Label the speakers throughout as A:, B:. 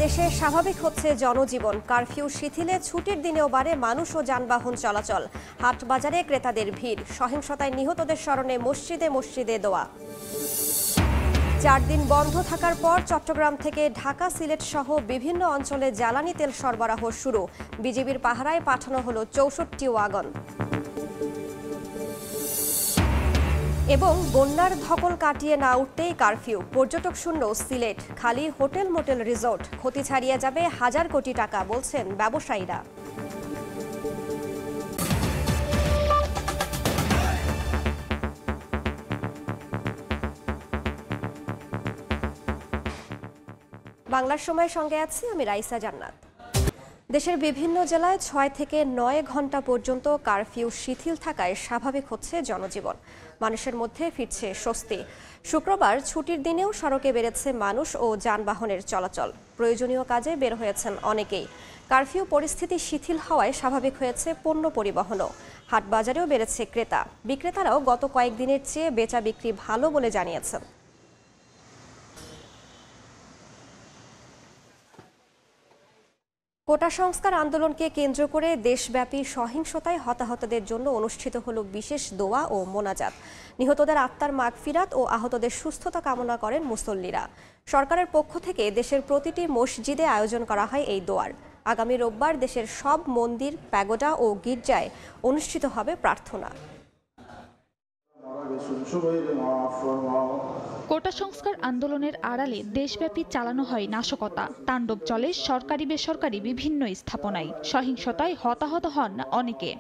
A: দেশে স্বাভাবিক হচ্ছে জনজীবন। কারফিউ শিথিলে ছুটির দিনেও বাড়ে মানুষ ও যানবাহন চলাচল। হাট বাজারে ক্রেতাদের ভিড়। সহিংসতায় নিহতদের স্মরণে মসজিদে মসজিদে দোয়া। 4 দিন বন্ধ থাকার পর চট্টগ্রাম থেকে ঢাকা, সিলেট সহ বিভিন্ন অঞ্চলে জ্বালানি তেল সরবরাহ শুরু। বিজিবির পাহারায় পাঠানো হলো 64 ওয়াগন। এবং বন্যার ধকল কাটিয়ে না উঠতেই কারফিউ। পর্যটক শূন্য সিলেট, খালি হোটেল মোটেল রিসোর্ট। ক্ষতি ছাড়িয়ে যাবে হাজার কোটি টাকা, বলছেন ব্যবসায়ীরা। বাংলার সময়ের সঙ্গে আছি আমি রাইসা জান্নাত। দেশের বিভিন্ন জেলায় 6 থেকে 9 ঘন্টা পর্যন্ত কারফিউ শিথিল থাকায় স্বাভাবিক হচ্ছে জনজীবন। মানুষের মধ্যে ফিরছে স্বস্তি। শুক্রবার ছুটির দিনেও সড়কে বেড়েছে মানুষ ও যানবাহনের চলাচল। প্রয়োজনীয় কাজে বের হয়েছেন অনেকেই। কারফিউ পরিস্থিতি শিথিল হওয়ায় স্বাভাবিক হয়েছে পণ্য পরিবহনও। হাট বাজারেও বেড়েছে ক্রেতা। বিক্রেতারাও গত কয়েকদিনের চেয়ে বেচা বিক্রি ভালো বলে জানিয়েছেন। কোটা সংস্কার আন্দোলনকে কেন্দ্র করে দেশব্যাপী সহিংসতায় হতাহতদের জন্য অনুষ্ঠিত হলো বিশেষ দোয়া ও মোনাজাত। নিহতদের আত্মার মাগফিরাত ও আহতদের সুস্থতা কামনা করেন মুসল্লিরা। সরকারের পক্ষ থেকে দেশের প্রতিটি মসজিদে আয়োজন করা হয় এই দোয়ার। আগামী রোববার দেশের সব মন্দির, প্যাগোডা ও গির্জায় অনুষ্ঠিত হবে প্রার্থনা।
B: কোটা সংস্কার আন্দোলনের আড়ালে দেশব্যাপী চালানো হয় নাশকতা। তাণ্ডব চলে সরকারি বেসরকারি বিভিন্ন স্থাপনায়। সহিংসতায় হতাহত হন অনেকে।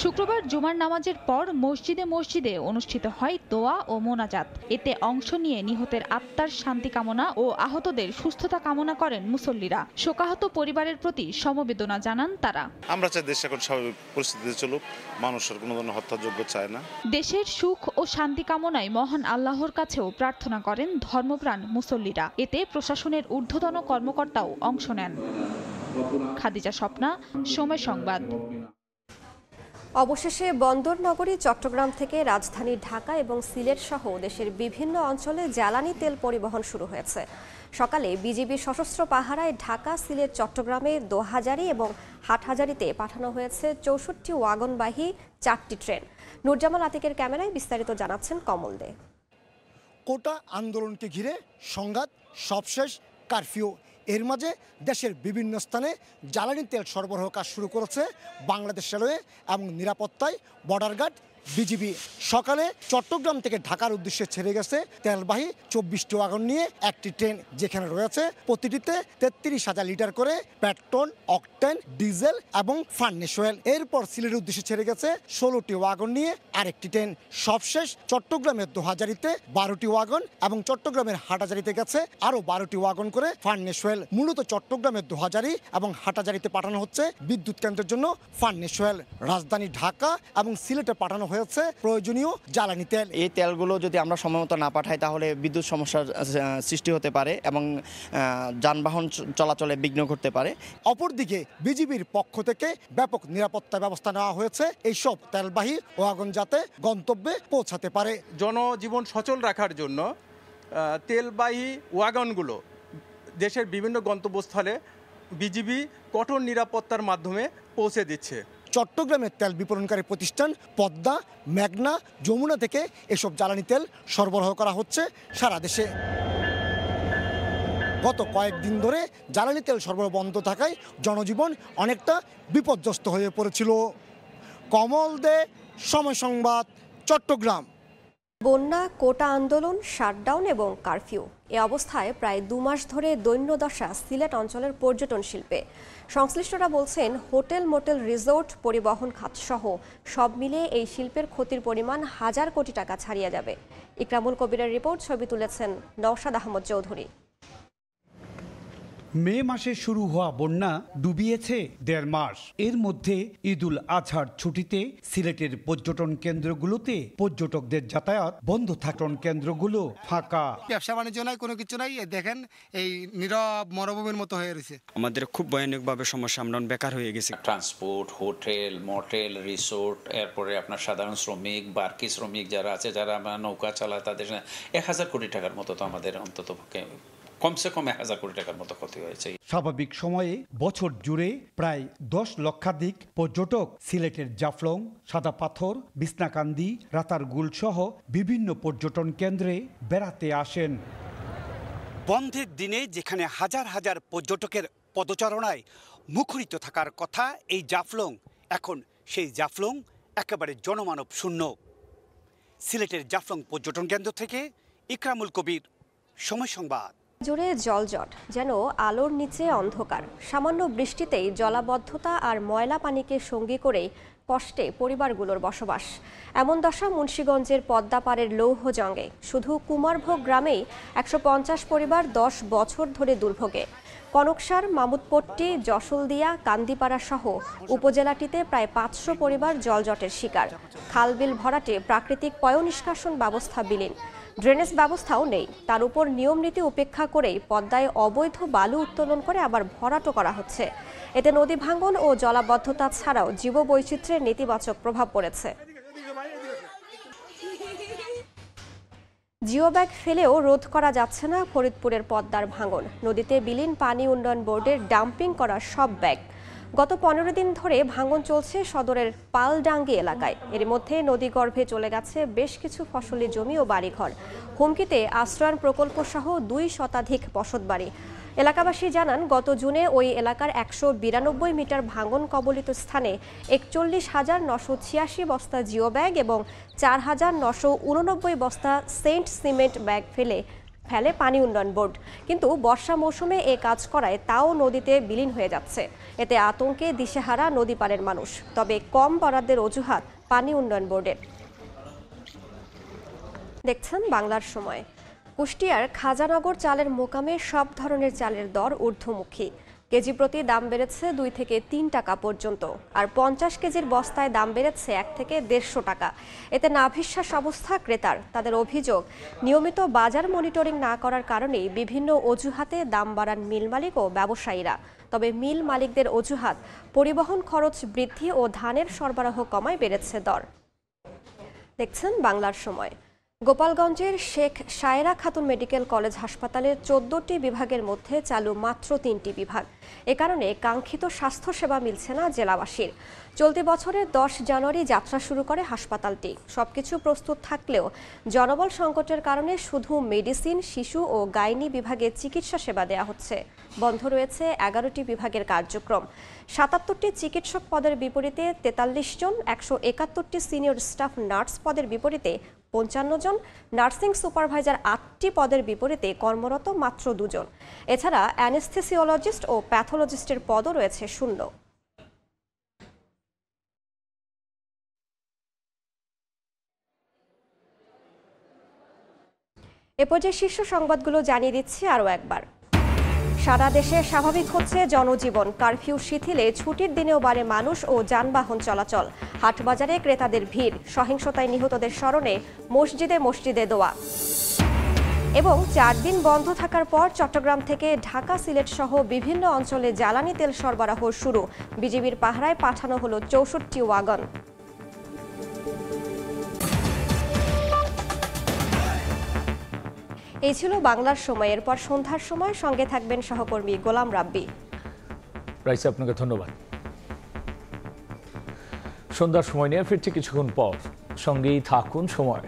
B: শুক্রবার জুমার নামাজের পর মসজিদে মসজিদে অনুষ্ঠিত হয় দোয়া ও মোনাজাত। এতে অংশ নিয়ে নিহতের আত্মার শান্তি কামনা ও আহতদের সুস্থতা কামনা করেন মুসল্লিরা। শোকাহত পরিবারের প্রতি সমবেদনা জানান তারা।
C: আমরা চাই দেশ এখন স্বাভাবিক পরিস্থিতিতে চলুক, মানুষের কোনো ধরনের হত্যাযোগ্য চায় না।
B: দেশের সুখ ও শান্তি কামনায় মহান আল্লাহর কাছেও প্রার্থনা করেন ধর্মপ্রাণ মুসল্লিরা। এতে প্রশাসনের ঊর্ধ্বতন কর্মকর্তাও অংশ নেন। খাদিজা স্বপ্না, সময় সংবাদ।
A: অবশেষে বন্দর নগরী চট্টগ্রাম থেকে রাজধানী ঢাকা এবং সিলেট সহ দেশের বিভিন্ন অঞ্চলে জ্বালানি তেল পরিবহন শুরু হয়েছে। সকালে বিজিবির সশস্ত্র পাহারায় ঢাকা, সিলেট, চট্টগ্রামে দোহাজারী এবং হাটহাজারীতে পাঠানো হয়েছে 64 ওয়াগনবাহী 4টি ট্রেন। নুরজামাল আতিকের ক্যামেরায় বিস্তারিত জানাচ্ছেন কমল দে।
D: কোটা আন্দোলনকে ঘিরে সংঘাত, সবশেষ কারফিউ। এর মাঝে দেশের বিভিন্ন স্থানে জ্বালানি তেল সরবরাহ কাজ শুরু করেছে বাংলাদেশ রেলওয়ে এবং নিরাপত্তায় বর্ডার গার্ড বিজিবি। সকালে চট্টগ্রাম থেকে ঢাকার উদ্দেশ্যে ছেড়ে গেছে তেলবাহী 24টি ওয়াগন নিয়ে একটি ট্রেন, যেখানে রয়েছে প্রতিটিতে 33,000 লিটার করে পেট্রোল, অকটেন, ডিজেল এবং ফার্নেস অয়েল। এরপর সিলেটের উদ্দেশ্যে ছেড়ে গেছে 16টি ওয়াগন নিয়ে আরেকটি ট্রেন। সবশেষ চট্টগ্রামের দোহাজারীতে 12টি ওয়াগন এবং চট্টগ্রামের হাটহাজারীতে গেছে আরও 12টি ওয়াগন করে ফার্নেস অয়েল। মূলত চট্টগ্রামের দোহাজারী এবং হাটহাজারীতে পাঠানো হচ্ছে বিদ্যুৎ কেন্দ্রের জন্য ফার্নেস অয়েল। রাজধানী ঢাকা এবং সিলেটে পাঠানো হয়েছে প্রয়োজনীয় জ্বালানি তেল।
E: এই তেলগুলো যদি আমরা সময়মতো না পাঠাই তাহলে বিদ্যুৎ সমস্যার সৃষ্টি হতে পারে এবং যানবাহন চলাচলে বিঘ্ন ঘটতে পারে।
D: অপরদিকে বিজিবির পক্ষ থেকে ব্যাপক নিরাপত্তা ব্যবস্থা নেওয়া হয়েছে এইসব তেলবাহী ওয়াগন যাতে গন্তব্যে পৌঁছাতে পারে।
F: জনজীবন সচল রাখার জন্য তেলবাহী ওয়াগনগুলো দেশের বিভিন্ন গন্তব্যস্থলে বিজিবি কঠোর নিরাপত্তার মাধ্যমে পৌঁছে দিচ্ছে।
D: চট্টগ্রামের তেল বিপণনকারী প্রতিষ্ঠান পদ্মা, মেঘনা, যমুনা থেকে এসব জ্বালানি তেল সরবরাহ করা হচ্ছে সারা দেশে। গত কয়েকদিন ধরে জ্বালানি তেল সরবরাহ বন্ধ থাকায় জনজীবন অনেকটা বিপর্যস্ত হয়ে পড়েছিল। কমল দে, সময় সংবাদ, চট্টগ্রাম।
A: বন্যা, কোটা আন্দোলন, শাটডাউন এবং কারফিউ। এ অবস্থায় প্রায় 2 মাস ধরে দৈন্যদশা সিলেট অঞ্চলের পর্যটন শিল্পে। সংশ্লিষ্টরা বলছেন, হোটেল, মোটেল, রিসোর্ট, পরিবহন খাত সহ সব মিলিয়ে এই শিল্পের ক্ষতির পরিমাণ হাজার কোটি টাকা ছাড়িয়ে যাবে। ইকরামুল কবিরের রিপোর্ট, ছবি তুলেছেন নওশাদ আহমদ চৌধুরী।
G: মে মাসে শুরু হওয়া বন্যা ডুবিয়েছে 1.5 মাস। এর মধ্যে ঈদুল আজহার ছুটিতে সিলেটের পর্যটন কেন্দ্রগুলোতে পর্যটকদের যাতায়াত বন্ধ থাকন, কেন্দ্রগুলো ফাঁকা।
H: ব্যবসা বাণিজ্য নাই, কোনো কিছু নাই। দেখেন এই নীরব মরুভূমির মতো হয়ে রয়েছে।
I: আমাদের খুব ভয়ানকভাবে সমস্যা, আমরা বেকার হয়ে গেছি।
J: ট্রান্সপোর্ট, হোটেল, মোটেল, রিসোর্ট, এরপরে আপনার সাধারণ শ্রমিক, বার্কি শ্রমিক যারা আছে, যারা নৌকা চালায়, তাদের 1000 কোটি টাকার মতো তো আমাদের অন্তত কমসে কম 1000 কোটি টাকার মতো ক্ষতি হয়েছে।
G: স্বাভাবিক সময়ে বছর জুড়ে প্রায় 10 লক্ষাধিক পর্যটক সিলেটের জাফলং, সাদা পাথর, বিছনাকান্দি, রাতারগুল সহ বিভিন্ন পর্যটন কেন্দ্রে বেড়াতে আসেন।
K: বন্ধের দিনে যেখানে হাজার হাজার পর্যটকের পদচারণায় মুখরিত থাকার কথা এই জাফলং, এখন সেই জাফলং একেবারে জনমানব শূন্য। সিলেটের জাফলং পর্যটন কেন্দ্র থেকে ইকরামুল কবির, সময় সংবাদ।
A: জুড়ে জলজট, যেন আলোর নিচে অন্ধকার। সামান্য বৃষ্টিতেই জলাবদ্ধতা আর ময়লা পানিকে সঙ্গী করে কষ্টে পরিবারগুলোর বসবাস। এমন দশা মুন্সিগঞ্জের পদ্মাপাড়ের লৌহজঙ্গে। শুধু কুমারভোগ গ্রামেই 150 পরিবার 10 বছর ধরে দুর্ভোগে। কনকসার, মামুদপট্টি, যশোলদিয়া, কান্দিপাড়া সহ উপজেলাটিতে প্রায় 500 পরিবার জলজটের শিকার। খালবিল ভরাটে প্রাকৃতিক পয়ঃনিষ্কাশন ব্যবস্থা বিলীন, ড্রেনেজ ব্যবস্থাও নেই। তার উপর নিয়মনীতি উপেক্ষা করেই পদ্মায় অবৈধ বালু উত্তোলন করে আবার ভরাটও করা হচ্ছে। এতে নদী ভাঙন ও জলাবদ্ধতা ছাড়াও জীববৈচিত্র্যের নেতিবাচক প্রভাব পড়েছে। জিও ব্যাগ ফেলেও রোধ করা যাচ্ছে না ফরিদপুরের পদ্মার ভাঙন। নদীতে বিলীন পানি উন্নয়ন বোর্ডের ডাম্পিং করা সব ব্যাগ। গত 15 দিন ধরে ভাঙন চলছে সদরের পালডাঙ্গি এলাকায়। এর মধ্যে নদীগর্ভে চলে গেছে বেশ কিছু ফসলি জমি ও বাড়িঘর। হুমকিতে আশ্রয়ণ প্রকল্প সহ 2 শতাধিক বসতবাড়ি। এলাকাবাসী জানান, গত জুনে ওই এলাকার 192 মিটার ভাঙন কবলিত স্থানে 41,986 বস্তা জিও ব্যাগ এবং 4,989 বস্তা সেন্ট সিমেন্ট ব্যাগ ফেলে পানি উন্নয়ন বোর্ড। কিন্তু বর্ষা মৌসুমে এ কাজ করায় তাও নদীতে বিলীন হয়ে যাচ্ছে। এতে আতঙ্কে দিশেহারা নদী পাড়ের মানুষ। তবে কম বরাদ্দের অজুহাত পানি উন্নয়ন বোর্ডের। দেখছেন বাংলার সময়। কুষ্টিয়ার খাজানগর চালের মোকামে সব ধরনের চালের দর ঊর্ধ্বমুখী। কেজি প্রতি দাম বেড়েছে 2 থেকে 3 টাকা পর্যন্ত, আর 50 কেজির বস্তায় দাম বেড়েছে 1 থেকে 150 টাকা। এতে নাভিশ্বাস অবস্থা ক্রেতার। তাদের অভিযোগ, নিয়মিত বাজার মনিটরিং না করার কারণেই বিভিন্ন অজুহাতে দাম বাড়ান মিল মালিক ও ব্যবসায়ীরা। তবে মিল মালিকদের অজুহাত, পরিবহন খরচ বৃদ্ধি ও ধানের সরবরাহ কমায় বেড়েছে দর। দেখছেন বাংলার সময়। গোপালগঞ্জের শেখ সায়েরা খাতুন মেডিকেল কলেজ হাসপাতালের 14টি বিভাগের মধ্যে চালু মাত্র 3টি বিভাগ। এ কারণে কাঙ্ক্ষিত স্বাস্থ্যসেবা মিলছে না জেলাবাসীর। চলতি বছরের 10 জানুয়ারি যাত্রা শুরু করে হাসপাতালটি। সবকিছু প্রস্তুত থাকলেও জনবল সংকটের কারণে শুধু মেডিসিন, শিশু ও গাইনি বিভাগে চিকিৎসা সেবা দেওয়া হচ্ছে। বন্ধ রয়েছে 11টি বিভাগের কার্যক্রম। 77টি চিকিৎসক পদের বিপরীতে 43 জন, 171টি সিনিয়র স্টাফ নার্স পদের বিপরীতে 55 জন, নার্সিং সুপারভাইজার 8টি পদের বিপরীতে কর্মরত মাত্র 2 জন। এছাড়া অ্যানেস্থেসিওলজিস্ট ও প্যাথোলজিস্টের পদও রয়েছে শূন্য। এ পর্যায়ে শীর্ষ সংবাদগুলো জানিয়ে দিচ্ছি আরও একবার। সারা দেশে স্বাভাবিক হচ্ছে জনজীবন। কারফিউ শিথিলে ছুটির দিনেও বাড়ে মানুষ ও যানবাহন চলাচল। হাটবাজারে ক্রেতাদের ভিড়। সহিংসতায় নিহতদের স্মরণে মসজিদে মসজিদে দোয়া। এবং 4 দিন বন্ধ থাকার পর চট্টগ্রাম থেকে ঢাকা, সিলেট সহ বিভিন্ন অঞ্চলে জ্বালানি তেল সরবরাহ শুরু। বিজিবির পাহারায় পাঠানো হলো 64 ওয়াগন। এই ছিল বাংলার সময়। এরপর সন্ধ্যার সময় সঙ্গে থাকবেন সহকর্মী গোলাম রাব্বি।
L: রাইসা, আপনাকে ধন্যবাদ। সন্ধ্যার সময় নিয়ে ফিরছি কিছুক্ষণ পর। সঙ্গেই থাকুন সময়।